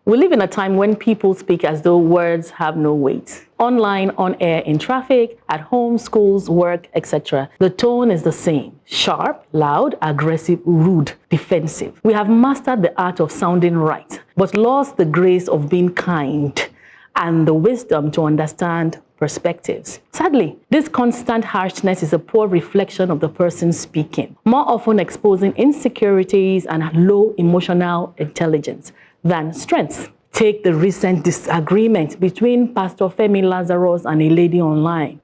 We live in a time when people speak as though words have no weight. Online, on air, in traffic, at home, schools, work, etc. The tone is the same. Sharp, loud, aggressive, rude, defensive. We have mastered the art of sounding right, but lost the grace of being kind and the wisdom to understand perspectives. Sadly, this constant harshness is a poor reflection of the person speaking, more often exposing insecurities and low emotional intelligence than strengths. Take the recent disagreement between Pastor Femi Lazarus and a lady online.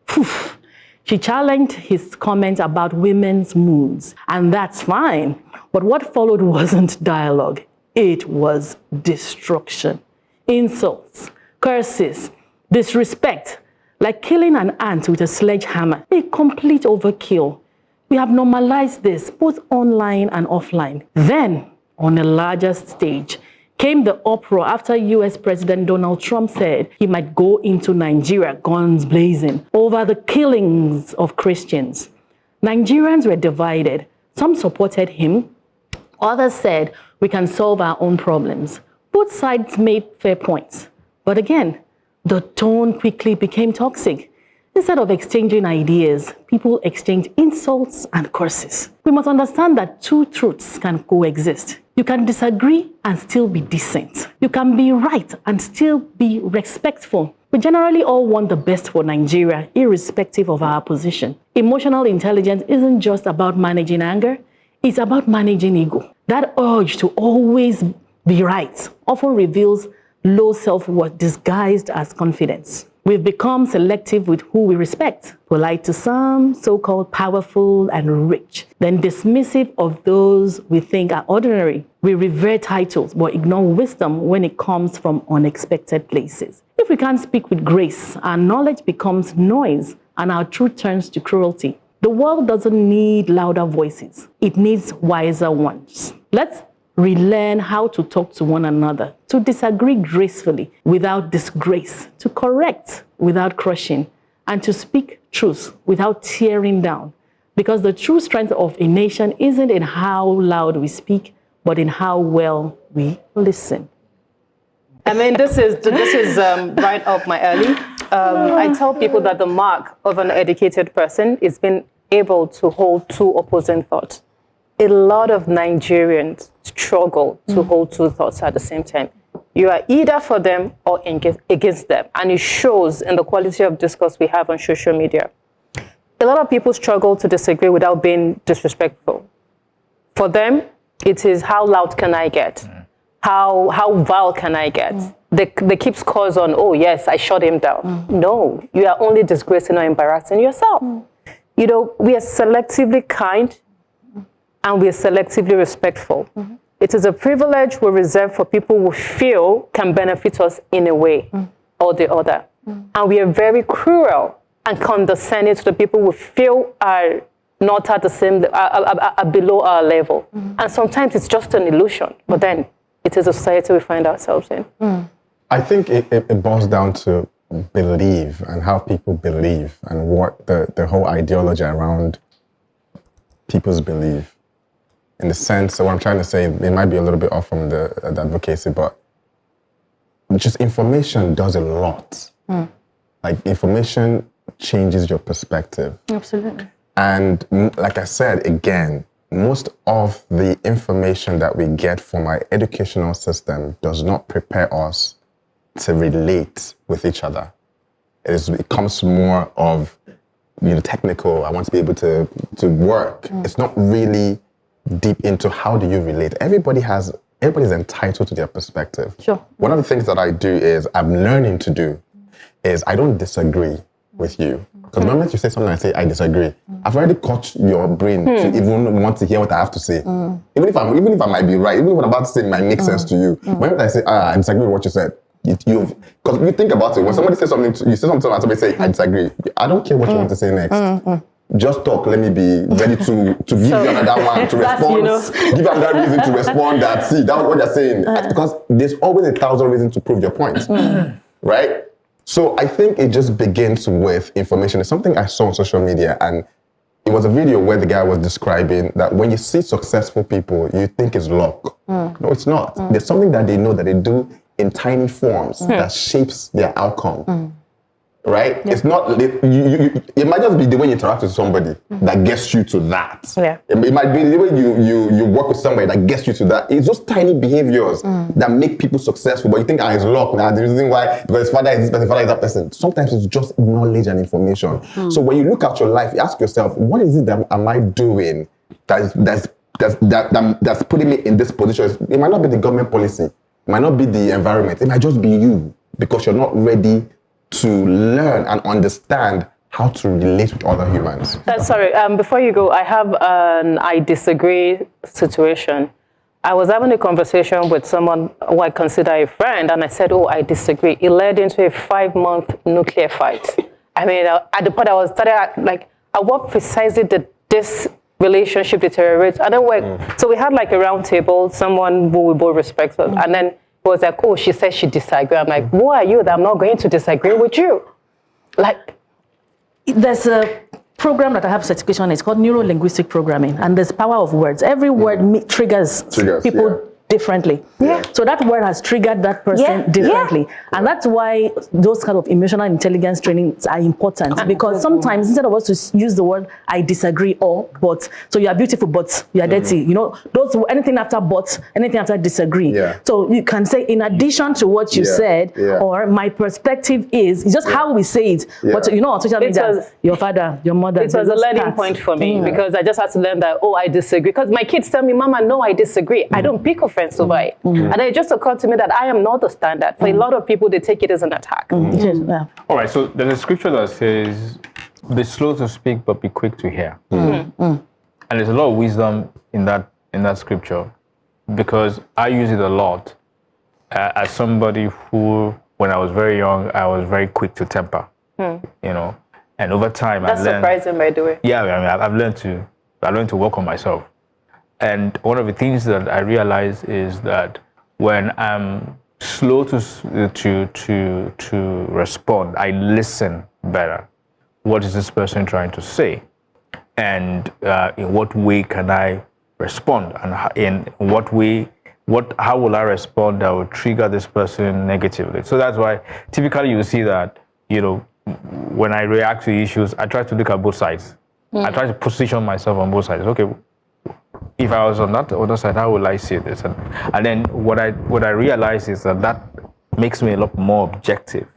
She challenged his comment about women's moods, and that's fine. But what followed wasn't dialogue. It was destruction. Insults, curses, disrespect, like killing an ant with a sledgehammer, a complete overkill. We have normalized this both online and offline. Then, on a larger stage, came the uproar after US President Donald Trump said he might go into Nigeria guns blazing over the killings of Christians. Nigerians were divided. Some supported him. Others said we can solve our own problems. Both sides made fair points. But again, the tone quickly became toxic. Instead of exchanging ideas, people exchanged insults and curses. We must understand that two truths can coexist. You can disagree and still be decent. You can be right and still be respectful. We generally all want the best for Nigeria, irrespective of our position. Emotional intelligence isn't just about managing anger, it's about managing ego. That urge to always be right often reveals low self-worth disguised as confidence. We've become selective with who we respect, polite to some, so-called powerful and rich, then dismissive of those we think are ordinary. We revere titles but ignore wisdom when it comes from unexpected places. If we can't speak with grace, our knowledge becomes noise and our truth turns to cruelty. The world doesn't need louder voices. It needs wiser ones. Let's relearn how to talk to one another, to disagree gracefully without disgrace, to correct without crushing, and to speak truth without tearing down. Because the true strength of a nation isn't in how loud we speak, but in how well we listen. I mean, this is right up my alley. I tell people that the mark of an educated person is being able to hold two opposing thoughts. A lot of Nigerians struggle to hold two thoughts at the same time. You are either for them or against them. And it shows in the quality of discourse we have on social media. A lot of people struggle to disagree without being disrespectful. For them, it is how loud can I get? How vile can I get? They keep scores on, oh yes, I shut him down. No, you are only disgracing or embarrassing yourself. You know, we are selectively kind and we are selectively respectful. It is a privilege we reserve for people who feel can benefit us in a way or the other. And we are very cruel and condescending to the people who feel are not at the same, are below our level. And sometimes it's just an illusion, but then it is a society we find ourselves in. I think it boils down to belief and how people believe and what the whole ideology around people's belief. In the sense, so what I'm trying to say, it might be a little bit off from the advocacy, but just information does a lot. Like information changes your perspective. Absolutely. And like I said, again, most of the information that we get from our educational system does not prepare us to relate with each other. It comes more of, technical, I want to be able to work. It's not really deep into how do you relate. Everybody's entitled to their perspective. Sure. One of the things that I do is, I'm learning to do, is I don't disagree with you. Because the moment you say something, I say, I disagree. I've already caught your brain to even want to hear what I have to say. Even if I might be right, even if what I'm about to say might make sense to you. When I say, I disagree with what you said, because you think about it, when somebody says something, you say something and somebody say, I disagree. I don't care what you want to say next. Just talk, let me be ready to give you another one to respond. Give you another reason to respond that, see, that's what you're saying. Because there's always 1,000 reasons to prove your point, right? So I think it just begins with information. It's something I saw on social media, and it was a video where the guy was describing that when you see successful people, you think it's luck. No, it's not. There's something that they know that they do in tiny forms that shapes their outcome. Right? It's not, it might just be the way you interact with somebody that gets you to that. Yeah. It might be the way you work with somebody that gets you to that. It's those tiny behaviors that make people successful. But you think, it's luck. Now, the reason why, because his father is this person, father is that person. Sometimes it's just knowledge and information. So when you look at your life, you ask yourself, what is it that am I doing that's putting me in this position? It might not be the government policy. It might not be the environment. It might just be you, because you're not ready to learn and understand how to relate with other humans. Sorry, before you go, I have an I disagree situation. I was having a conversation with someone who I consider a friend, and I said, I disagree. It led into a 5-month nuclear fight. I mean, at the point I was started, at what precisely did this relationship deteriorate? I don't work. So we had like a round table, someone who we both respect, and then it was like, she said she disagreed. I'm like, who are you that I'm not going to disagree with you? Like, there's a program that I have certification. It's called neuro-linguistic programming, and there's power of words. Every word triggers people differently. So that word has triggered that person differently. And that's why those kind of emotional intelligence trainings are important, because sometimes instead of us to use the word I disagree but so you are beautiful but you are dirty, you know, those anything after but, anything after disagree. So you can say in addition to what you said, or my perspective is, it's just how we say it. But you know, on social media, your father, your mother. It was a learning point for me, because I just had to learn that, I disagree. Because my kids tell me, Mama, no, I disagree. I don't pick offense over it. And then it just occurred to me that I am not the standard. For a lot of people, they take it as an attack. All right, so there's a scripture that says, be slow to speak, but be quick to hear. And there's a lot of wisdom in that scripture, because I use it a lot as somebody who, when I was very young, I was very quick to temper, you know, and over time, That's surprising, by the way. Yeah, I mean, I learned to work on myself. And one of the things that I realize is that when I'm slow to respond, I listen better. What is this person trying to say? And in what way can I respond? And in what way, how will I respond that will trigger this person negatively? So that's why typically you see that, you know, when I react to issues, I try to look at both sides. I try to position myself on both sides. Okay, if I was on that other side, how will I see this? And then what I realize is that makes me a lot more objective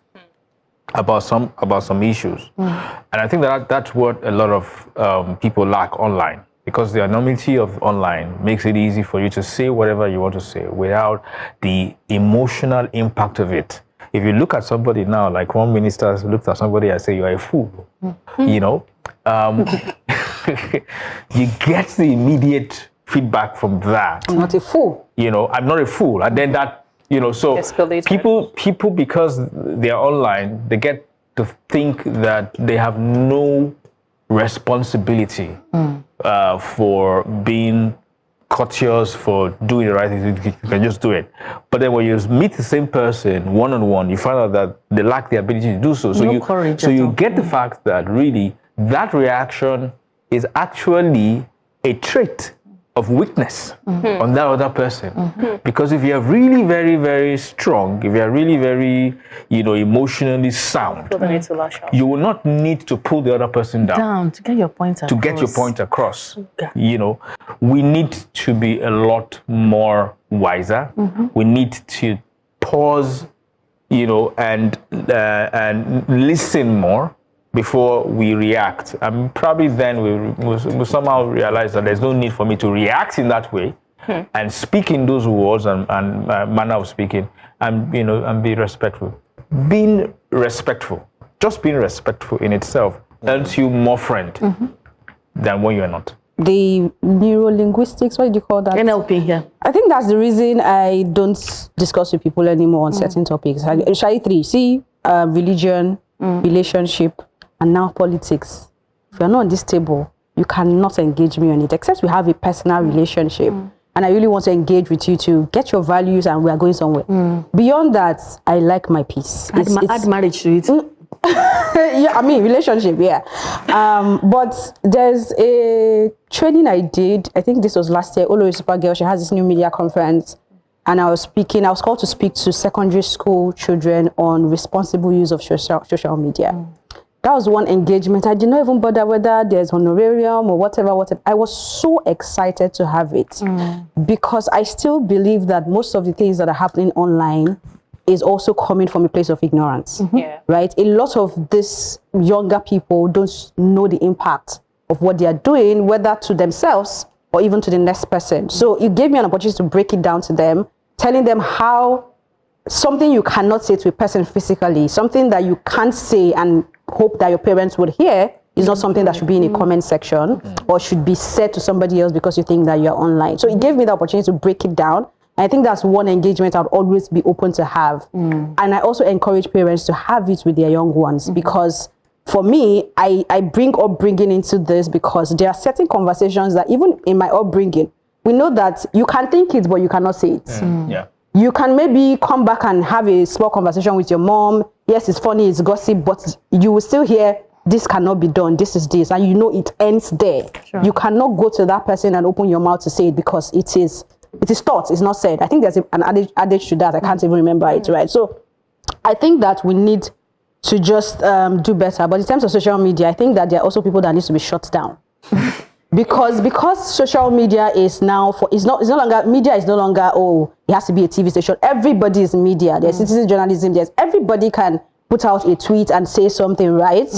about some issues. And I think that's what a lot of people lack online, because the anonymity of online makes it easy for you to say whatever you want to say without the emotional impact of it. If you look at somebody now, like one minister looked at somebody and say, you are a fool, you know, you get the immediate feedback from that. I'm not a fool. You know, I'm not a fool. And then that, you know, so people, because they're online, they get to think that they have no responsibility for being courteous, for doing the right thing. You can just do it. But then when you meet the same person one-on-one, you find out that they lack the ability to do so. So you get the fact that really that reaction is actually a trait of weakness on that other person. Because if you're really very, very strong, if you're really very, you know, emotionally sound, you will not need to pull the other person down to get your point across. To get your point across. You know, we need to be a lot more wiser. We need to pause, you know, and listen more before we react. And probably then we'll somehow realize that there's no need for me to react in that way and speak in those words and manner of speaking, and, you know, and be respectful. Being respectful, just being respectful in itself earns you more friend than when you're not. The neuro-linguistics, what do you call that? NLP, yeah. I think that's the reason I don't discuss with people anymore on certain topics. Shall three? See, religion, relationship, and now politics. If you're not on this table, you cannot engage me on it, except we have a personal relationship. And I really want to engage with you to get your values and we are going somewhere. Beyond that, I like my peace. Add marriage to it. Yeah, I mean, relationship, yeah. But there's a training I did, I think this was last year, Olo Supergirl, she has this new media conference. and I was called to speak to secondary school children on responsible use of social media. That was one engagement. I did not even bother whether there's honorarium or whatever. I was so excited to have it because I still believe that most of the things that are happening online is also coming from a place of ignorance, right? A lot of these younger people don't know the impact of what they are doing, whether to themselves or even to the next person. So it gave me an opportunity to break it down to them, telling them how something you cannot say to a person physically, something that you can't say and hope that your parents would hear, is not something that should be in a comment section or should be said to somebody else because you think that you're online. So it gave me the opportunity to break it down. I think that's one engagement I'd always be open to have. And I also encourage parents to have it with their young ones because for me, I bring upbringing into this because there are certain conversations that even in my upbringing, we know that you can think it, but you cannot say it. You can maybe come back and have a small conversation with your mom. Yes, it's funny, it's gossip, but you will still hear, this cannot be done, this is this, and you know it ends there. You cannot go to that person and open your mouth to say it because it is thought, it's not said. I think there's an adage to that. I can't even remember it, right? So I think that we need to just do better. But in terms of social media, I think that there are also people that need to be shut down. because social media is now media is no longer, oh, it has to be a TV station. Everybody is media. There's citizen journalism. Everybody can put out a tweet and say something, right?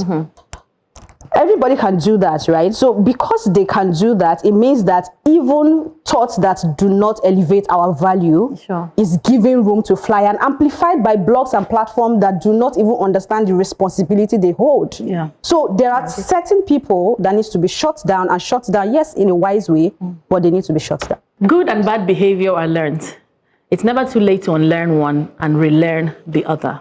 Everybody can do that, right? So because they can do that, it means that even thoughts that do not elevate our value is giving room to fly, and amplified by blogs and platforms that do not even understand the responsibility they hold. So there are certain people that needs to be shut down, and shut down, yes, in a wise way, but they need to be shut down. Good and bad behavior are learned. It's never too late to unlearn one and relearn the other.